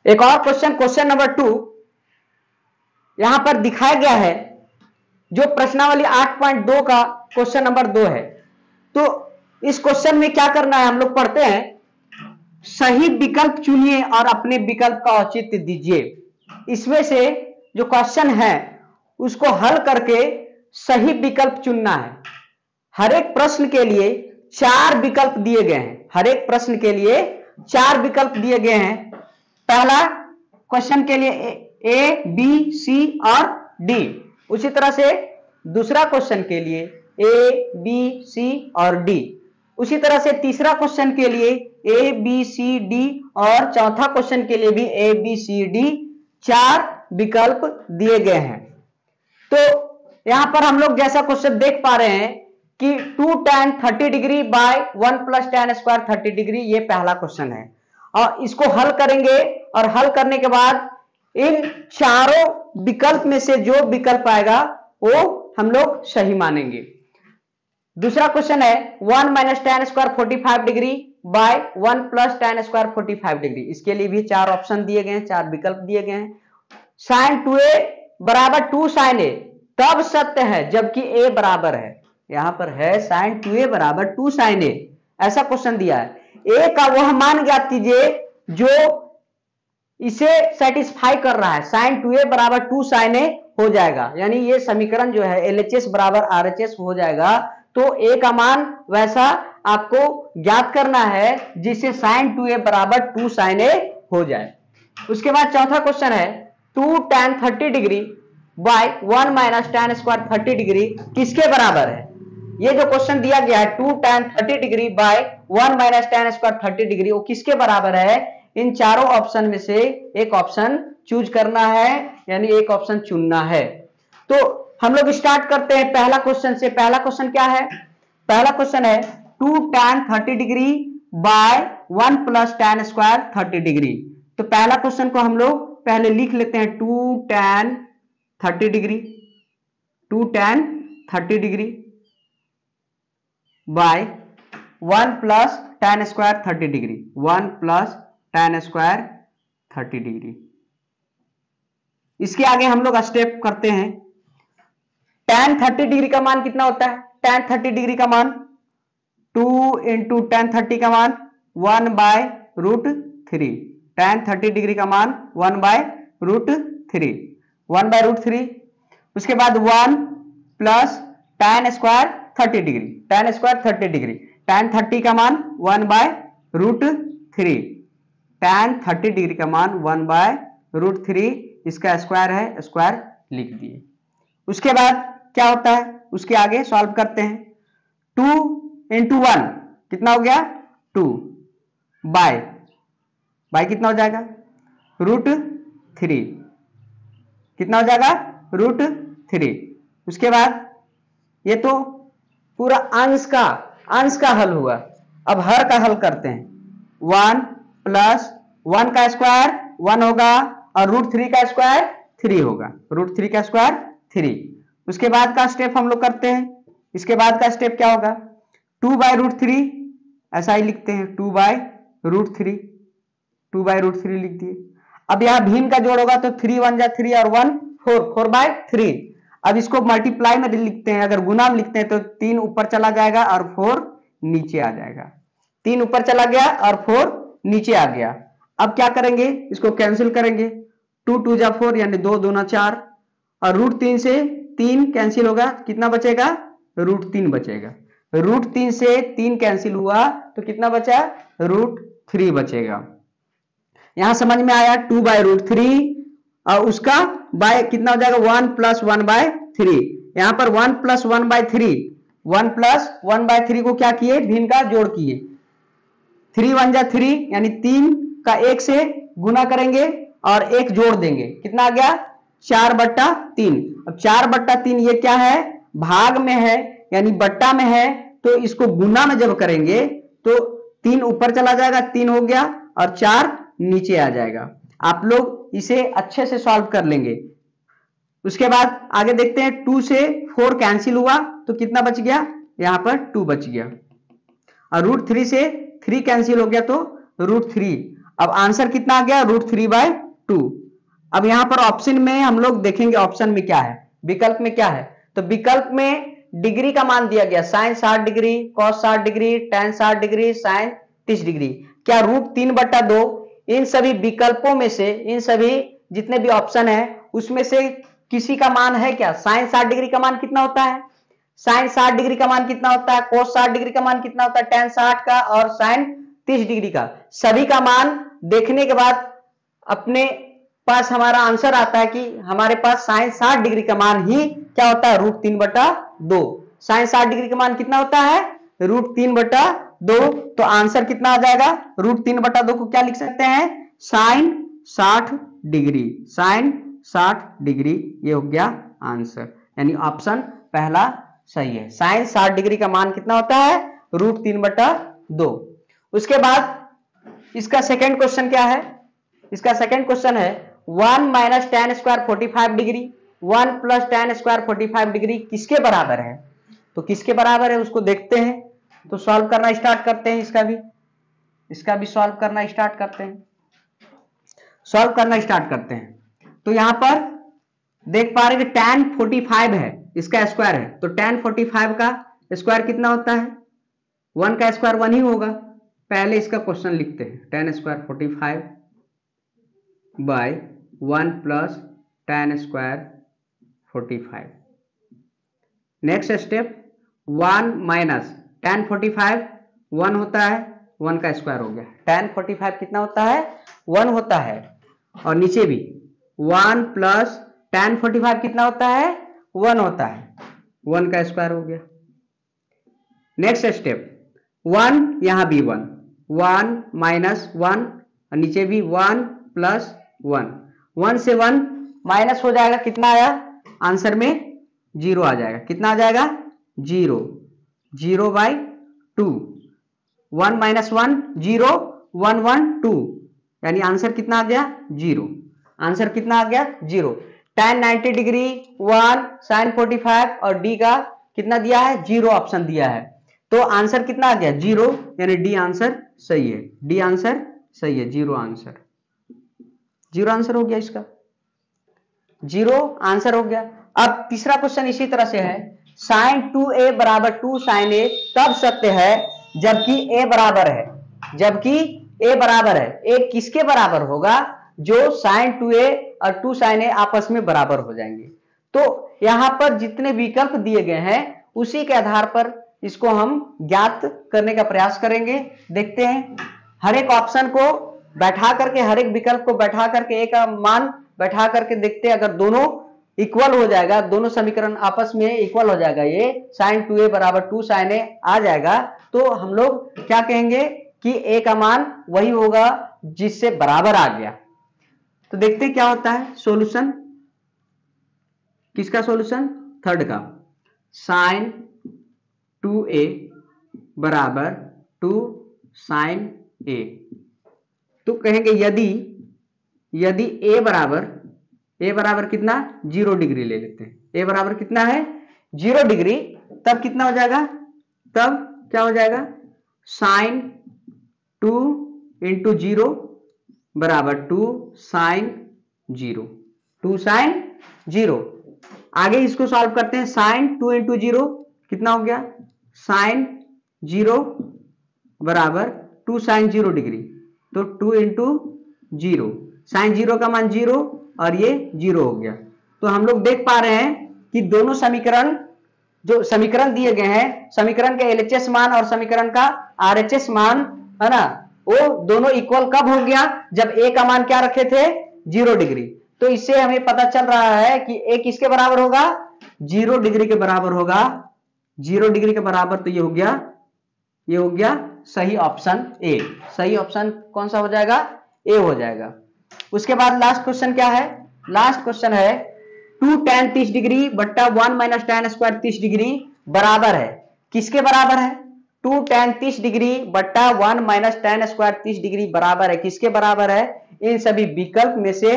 एक और question, question number 2 यहां पर दिखाया गया है, जो प्रश्नावली 8.2 का क्वेश्चन नंबर 2 है। तो इस क्वेश्चन में क्या करना है, हम लोग पढ़ते हैं, सही विकल्प चुनिए और अपने विकल्प का औचित्य दीजिए। इसमें से जो क्वेश्चन है उसको हल करके सही विकल्प चुनना है। हर एक प्रश्न के लिए 4 विकल्प दिए गए हैं, हर एक प्रश्न के लिए 4 विकल्प दिए गए हैं। पहला क्वेश्चन के लिए ए, बी, सी और डी। उसी तरह से दूसरा क्वेश्चन के लिए ए, बी, सी और डी। उसी तरह से तीसरा क्वेश्चन के लिए ए, बी, सी, डी और चौथा क्वेश्चन के लिए भी ए, बी, सी, डी 4 विकल्प दिए गए हैं। तो यहां पर हम लोग जैसा क्वेश्चन देख पा रहे हैं कि 2 tan 30 degree by 1 plus tan square 30 degree, ये पहला क्वेश्चन है। और इसको हल करेंगे और हल करने के बाद इन चारों विकल्प में से जो विकल्प आएगा वो हम लोग सही मानेंगे। दूसरा क्वेश्चन है 1 minus tan square 45 degree by 1 plus tan square 45 degree. इसके लिए भी 4 ऑप्शन दिए गए हैं, 4 विकल्प दिए गए हैं। sin 2a बराबर 2 sin a तब सत्य है जबकि a बराबर है। यहां पर है sin 2a बराबर 2 sin a, ऐसा क्वेश्चन दिया है। a का वह मान ज्ञात कीजिए जो इसे सेटिस्फाई कर रहा है। sin 2a बराबर 2 sin a हो जाएगा, यानी ये समीकरण जो है LHS बराबर RHS हो जाएगा। तो a का मान वैसा आपको ज्ञात करना है जिससे sin 2a बराबर 2 sin a हो जाए। उसके बाद चौथा क्वेश्चन है 2 tan 30 degree by 1 minus tan square 30 degree किसके बराबर है। ये जो क्वेश्चन दिया गया है 2 tan 30 degree by 1 minus tan square 30 degree, वो किसके बराबर है। इन चारों ऑप्शन में से एक ऑप्शन चूज करना है, यानी एक ऑप्शन चुनना है। तो हम लोग स्टार्ट करते हैं पहला क्वेश्चन से। पहला क्वेश्चन क्या है, पहला क्वेश्चन है 2 tan 30 degree by 1 plus tan square 30 degree. तो पहला क्वेश्चन को हम लोग पहले लिख लेते हैं 2 tan 30 degree, 2 tan 30 degree by 1 plus tan square 30 degree, 1 plus tan square 30 degree. इसके आगे हम लोग स्टेप करते हैं। tan 30 डिग्री का मान कितना होता है, tan 30 डिग्री का मान 2 इंटू tan 30 का मान 1 बाय रूट 3। tan 30 डिग्री का मान 1 बाय रूट 3, 1 बाय रूट 3। उसके बाद 1 plus tan square 30 degree, tan square 30 degree, tan 30 का मान 1 बाय रूट 3, tan 30 डिग्री का मान 1 बाय रूट 3, इसका स्क्वायर है, स्क्वायर लिख दिए। उसके बाद क्या होता है, उसके आगे सॉल्व करते हैं। 2 इंटू 1 कितना हो गया 2 बाय कितना हो जाएगा रूट 3, कितना हो जाएगा रूट 3। उसके बाद ये तो पूरा अंश का हल हुआ। अब हर का हल करते हैं। 1 प्लस 1 का स्क्वायर 1 होगा और रूट 3 का स्क्वायर 3 होगा, रूट 3 का स्क्वायर 3। उसके बाद का स्टेप हम लोग करते हैं। इसके बाद का स्टेप क्या होगा 2 बाय रूट 3, ऐसा ही लिखते हैं 2 बाय रूट 3, 2 बाय रूट 3 लिख दिए। अब यहां भिन्न का जोड़ होगा तो 3 1 जा 3 और 1 4, 4 बाय 3। अब इसको मल्टीप्लाई में लिखते हैं, अगर गुना में लिखते हैं तो 3 ऊपर चला जाएगा और 4 नीचे आ जाएगा। 3 ऊपर चला गया और 4 नीचे आ गया। अब क्या करेंगे, इसको कैंसिल करेंगे। 2 2 जा 4 यानी 2 दूना 4 और रूट 3 से 3 कैंसिल होगा, कितना बचेगा रूट 3 बचेगा। रूट 3 से 3 कैंसिल हुआ तो कितना बचा रूट 3 बचेगा। यहां समझ में आया 2 बाय रूट 3 और उसका बाय कितना हो जाएगा 1 प्लस 1 बाय 3। यहां पर 1 प्लस 1 बाय 3, 1 प्लस 1 बाय 3 को क्या किए भिन्न का जोड़ किए। 3 1 जा 3 यानी 3 का 1 से गुना करेंगे और 1 जोड़ देंगे, कितना आ गया 4/3। अब 4/3 ये क्या है भाग में है यानी बट्टा में है, तो इसको गुना में जब करेंगे तो 3 ऊपर चला जाएगा, 3 हो गया और 4 नीचे आ जाएगा। आप लोग इसे अच्छे से सॉल्व कर लेंगे। उसके बाद आगे देखते हैं 2 से 4 कैंसिल हुआ तो कितना बच गया, यहां पर 2 बच गया और रूट 3 से 3 कैंसिल हो गया तो रूट 3। अब आंसर कितना आ गया, √3/2। अब यहां पर ऑप्शन में हम लोग देखेंगे ऑप्शन में क्या है, विकल्प में क्या है। तो विकल्प में डिग्री का मान दिया गया, sine 60 degree, cos 60 degree, tan 60 degree, sine 30 degree. क्या √3/2 इन सभी विकल्पों में से, इन सभी जितने भी ऑप्शन है उसमें से किसी का मान है क्या? साइन 60 डिग्री का मान कितना होता है, साइन 60 डिग्री का मान कितना होता है, कोस 60 डिग्री का मान कितना होता है, टेन 60 का और साइन 30 डिग्री का। सभी का मान देखने के बाद अपने पास हमारा आंसर आता है कि हमारे पास साइन 60 डिग्री का मान ही क्या होता है, √3/2। साइन 60 डिग्री का मान कितना होता है, √3/2। तो आंसर कितना आ जाएगा, √3/2 को क्या लिख सकते हैं, साइन 60 डिग्री, साइन 60 डिग्री। ये हो गया आंसर, यानी ऑप्शन पहला सही है। साइन 60 डिग्री का मान कितना होता है, √3/2। उसके बाद इसका सेकेंड क्वेश्चन क्या है, इसका सेकेंड क्वेश्चन है 1 - tan² 45 डिग्री, 1 + tan² 45 डिग्री किसके बराबर है। तो किसके बराबर है उसको देखते हैं, तो सॉल्व करना स्टार्ट करते हैं। इसका भी सॉल्व करना स्टार्ट करते हैं, सॉल्व करना स्टार्ट करते हैं। तो यहां पर देख पा रहे हैं कि tan 45 है, इसका स्क्वायर है, तो tan 45 का स्क्वायर कितना होता है, 1 का स्क्वायर 1 ही होगा। पहले इसका क्वेश्चन लिखते हैं, tan² 45 / 1 + tan² 45। Next step 1 - tan 45 1 होता है, 1 का स्क्वायर हो गया। tan 45 कितना होता है, 1 होता है। और नीचे भी 1 + tan 45 कितना होता है, 1 होता है, 1 का स्क्वायर हो गया। नेक्स्ट स्टेप 1, यहां भी 1, 1 - 1 और नीचे भी 1 + 1, 1 से 1 माइनस हो जाएगा, कितना आया आंसर में, 0 आ जाएगा। कितना आ जाएगा, 0, 0/2, 1 - 1 0, 1 1 2, यानी आंसर कितना आ गया, 0। आंसर कितना आ गया, 0। tan 90 डिग्री 1, sin 45 और डी का कितना दिया है, 0 ऑप्शन दिया है। तो आंसर कितना आ गया, 0, यानी डी आंसर सही है, डी आंसर सही है, 0 आंसर, 0 आंसर हो गया इसका, 0 आंसर हो गया। अब तीसरा क्वेश्चन इसी तरह से है, sin 2a = 2 sin a तब सत्य है जबकि a बराबर है, जबकि a बराबर है। a किसके बराबर होगा, जो sin 2a और 2 sin a आपस में बराबर हो जाएंगे। तो यहां पर जितने विकल्प दिए गए हैं उसी के आधार पर इसको हम ज्ञात करने का प्रयास करेंगे। देखते हैं, हर एक ऑप्शन को बैठा करके, हर एक विकल्प को बैठा करके एक मान बैठा करके देखते हैं, अगर दोनों इक्वल हो जाएगा, दोनों समीकरण आपस में इक्वल हो जाएगा, ये sin 2a = 2 sin a आ जाएगा, तो हम लोग क्या कहेंगे कि a का मान वही होगा जिससे बराबर आ गया। तो देखते हैं क्या होता है सॉल्यूशन, किसका सॉल्यूशन, थर्ड का, sin 2a = 2 sin a। तो कहेंगे यदि a बराबर कितना, 0 डिग्री ले लेते हैं, a बराबर कितना है, 0 डिग्री, तब कितना हो जाएगा, तब क्या हो जाएगा, sin 2 × 0 = 2 sin 0, 2 sin 0। आगे इसको सॉल्व करते हैं, sin 2 × 0 कितना हो गया, sin 0 = 2 sin 0 डिग्री, तो 2 × 0, sin 0 का मान 0 और ये 0 हो गया। तो हम लोग देख पा रहे हैं कि दोनों समीकरण, जो समीकरण दिए गए हैं, समीकरण के LHS मान और समीकरण का RHS मान है ना, वो दोनों इक्वल कब हो गया, जब a का मान क्या रखे थे, 0 डिग्री। तो इससे हमें पता चल रहा है कि a किसके बराबर होगा, 0 डिग्री के बराबर होगा, 0 डिग्री के बराबर। तो ये हो गया सही ऑप्शन ए। सही ऑप्शन कौन सा हो जाएगा, ए हो जाएगा। उसके बाद लास्ट क्वेश्चन क्या है, लास्ट क्वेश्चन है 2 tan 30 डिग्री बट्टा 1 - tan² 30 डिग्री बराबर है, किसके बराबर है, 2 tan 30 डिग्री बट्टा 1 - tan² 30 डिग्री बराबर है, किसके बराबर है। इन सभी विकल्प में से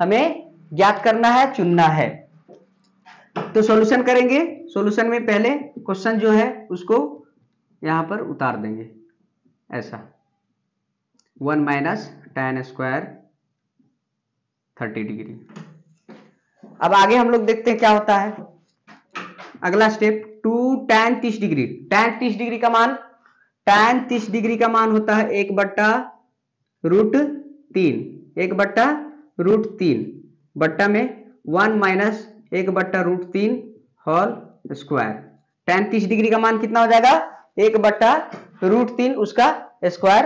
हमें ज्ञात करना है, चुनना है। तो सॉल्यूशन करेंगे, सॉल्यूशन में पहले क्वेश्चन जो है उसको यहां पर उतार देंगे ऐसा। 1 माइनस tan स्क्वायर 30 डिग्री। अब आगे हम लोग देखते हैं क्या होता है। अगला step 2 tan 30 degree. tan 30 degree का मान, tan 30 डिग्री का मान होता है 1/√3, 1/√3 बट्टा में 1 माइनस 1/√3 होल स्क्वायर। tan 30 डिग्री का मान कितना हो जाएगा? 1/√3 उसका स्क्वायर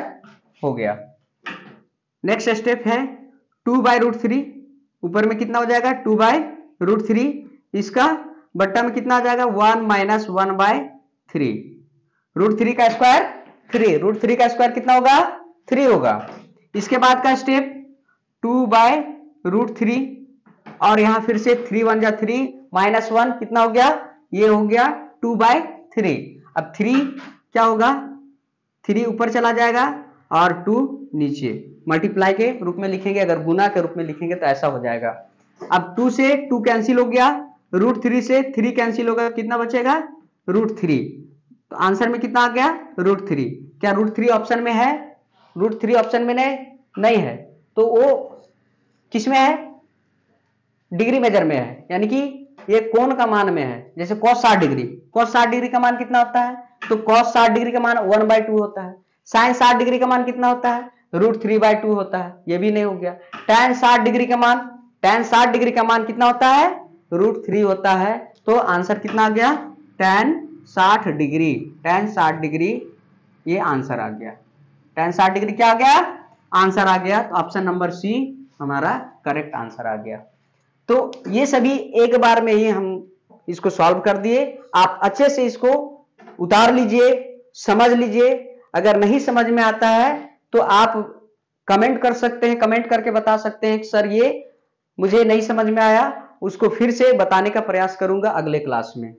हो गया। नेक्स्ट स्टेप है 2/√3, ऊपर में कितना हो जाएगा? 2/√3, इसका बट्टा में कितना आ जाएगा? 1 माइनस 1/3, √3 का स्क्वायर 3, √3 का स्क्वायर कितना होगा? 3 होगा। इसके बाद का स्टेप 2/√3 और यहां फिर से 3 1 जा 3 माइनस 1 कितना हो गया? ये हो गया 2/3। अब 3 क्या होगा? 3 ऊपर चला जाएगा और 2 नीचे, मल्टीप्लाई के रूप में लिखेंगे, अगर गुना के रूप में लिखेंगे तो ऐसा हो जाएगा। अब 2 से 2 कैंसिल हो गया, √3 से 3 कैंसिल होगा, कितना बचेगा? √3। तो आंसर में कितना आ गया? √3। क्या √3 ऑप्शन में है? √3 ऑप्शन में नहीं है, तो वो किस में है? डिग्री मेजर में है, यानी कि ये कोण का मान में है। जैसे cos 60 डिग्री, cos 60 डिग्री का मान कितना होता है? तो cos 60 डिग्री का मान 1/2 होता है। sin 60 डिग्री का मान कितना होता है? √3/2 होता है। ये भी नहीं हो गया। tan 60 डिग्री का मान, tan 60 डिग्री का मान कितना होता है? √3 होता है। तो आंसर कितना आ गया? tan 60 डिग्री, tan 60 डिग्री ये आंसर आ गया। tan 60 डिग्री क्या आ गया? आंसर आ गया। तो ऑप्शन नंबर सी हमारा करेक्ट आंसर आ गया। तो ये सभी एक बार में ही हम इसको सॉल्व कर दिए। आप अच्छे से इसको उतार लीजिए, समझ लीजिए। अगर नहीं समझ में आता है तो आप कमेंट कर सकते हैं, कमेंट करके बता सकते हैं कि सर ये मुझे नहीं समझ में आया, उसको फिर से बताने का प्रयास करूंगा अगले क्लास में।